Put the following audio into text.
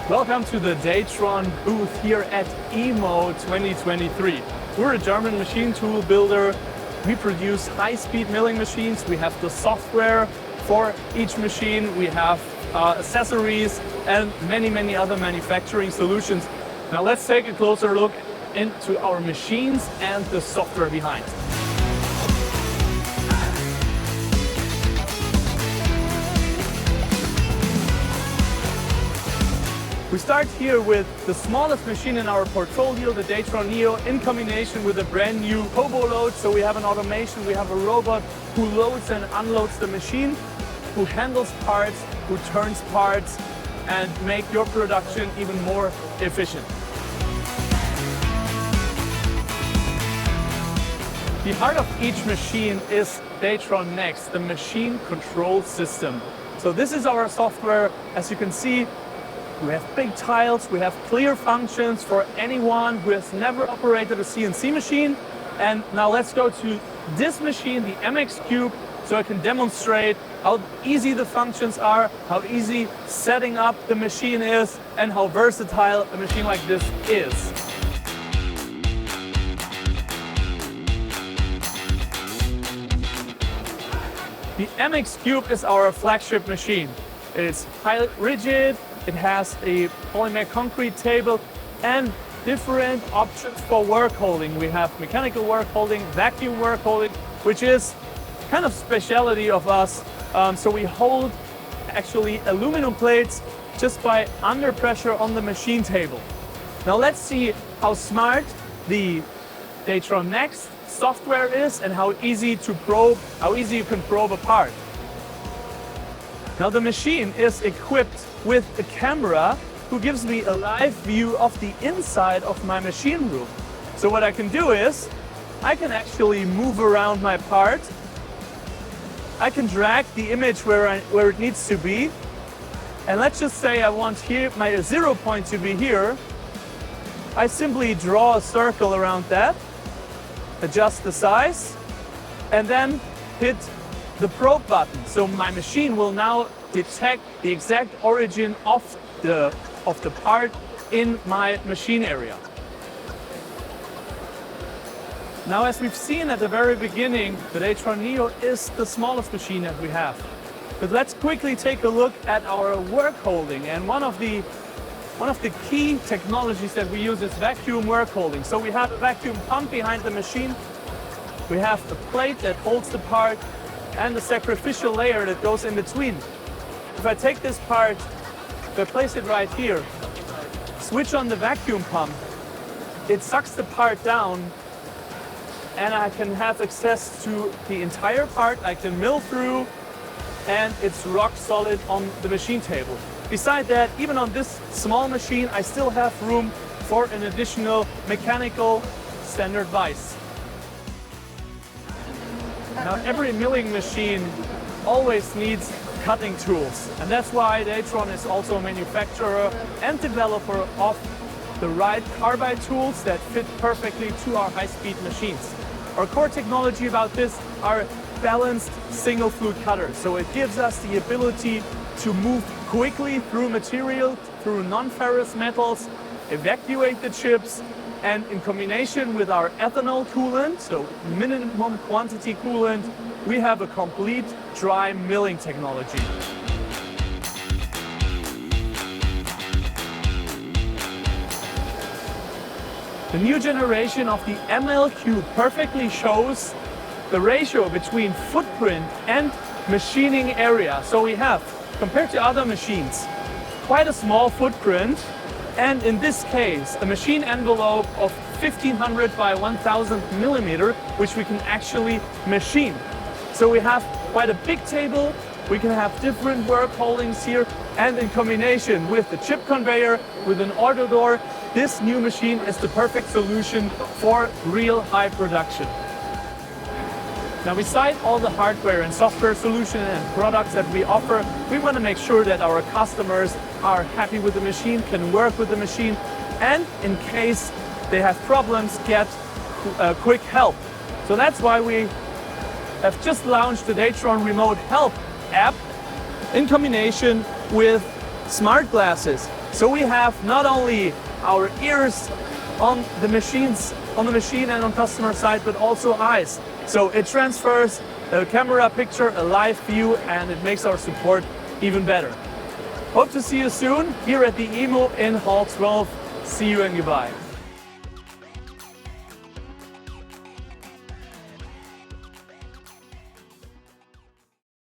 Welcome to the DATRON booth here at EMO 2023. We're a German machine tool builder. We produce high-speed milling machines. We have the software for each machine. We have accessories and many other manufacturing solutions. Now let's take a closer look into our machines and the software behind. We start here with the smallest machine in our portfolio, the DATRON Neo, in combination with a brand new Hobo load. So we have an automation, we have a robot who loads and unloads the machine, who handles parts, who turns parts, and make your production even more efficient. The heart of each machine is DATRON Next, the machine control system. So this is our software. As you can see, we have big tiles, we have clear functions for anyone who has never operated a CNC machine. And now let's go to this machine, the MX Cube, so I can demonstrate how easy the functions are, how easy setting up the machine is, and how versatile a machine like this is. The MX Cube is our flagship machine. It's highly rigid. It has a polymer concrete table and different options for work holding. We have mechanical work holding, vacuum work holding, which is kind of specialty of us. So we hold actually aluminum plates just by under pressure on the machine table. Now let's see how smart the DATRON Next software is and how easy you can probe a part. Now the machine is equipped with a camera who gives me a live view of the inside of my machine room. So what I can do is, I can actually move around my part. I can drag the image where it needs to be. And let's just say I want here my 0 point to be here. I simply draw a circle around that, adjust the size, and then hit the probe button. So my machine will now detect the exact origin of the part in my machine area. Now, as we've seen at the very beginning, the DATRON Neo is the smallest machine that we have. But let's quickly take a look at our work holding. And one of the key technologies that we use is vacuum work holding. So we have a vacuum pump behind the machine. We have a plate that holds the part and the sacrificial layer that goes in between. If I take this part, if I place it right here, switch on the vacuum pump, it sucks the part down and I can have access to the entire part. I can mill through and it's rock solid on the machine table. Besides that, even on this small machine, I still have room for an additional mechanical standard vise. Now, every milling machine always needs cutting tools, and that's why DATRON is also a manufacturer and developer of the right carbide tools that fit perfectly to our high-speed machines. Our core technology about this are balanced single flute cutters, so it gives us the ability to move quickly through material, through non-ferrous metals, evacuate the chips, and in combination with our ethanol coolant, so minimum quantity coolant, we have a complete dry milling technology. The new generation of the ML Cube perfectly shows the ratio between footprint and machining area. So we have, compared to other machines, quite a small footprint. And in this case, a machine envelope of 1500 by 1000 millimeter, which we can actually machine. So we have quite a big table, we can have different work holdings here, and in combination with the chip conveyor, with an auto door, this new machine is the perfect solution for real high production. Now, beside all the hardware and software solutions and products that we offer, we want to make sure that our customers are happy with the machine, can work with the machine, and in case they have problems, get quick help. So that's why we have just launched the DATRON Remote Help app in combination with smart glasses. So we have not only our ears on the machine and on customer side, but also eyes. So it transfers a camera picture, a live view, and it makes our support even better. Hope to see you soon here at the EMO in Hall 12. See you and goodbye.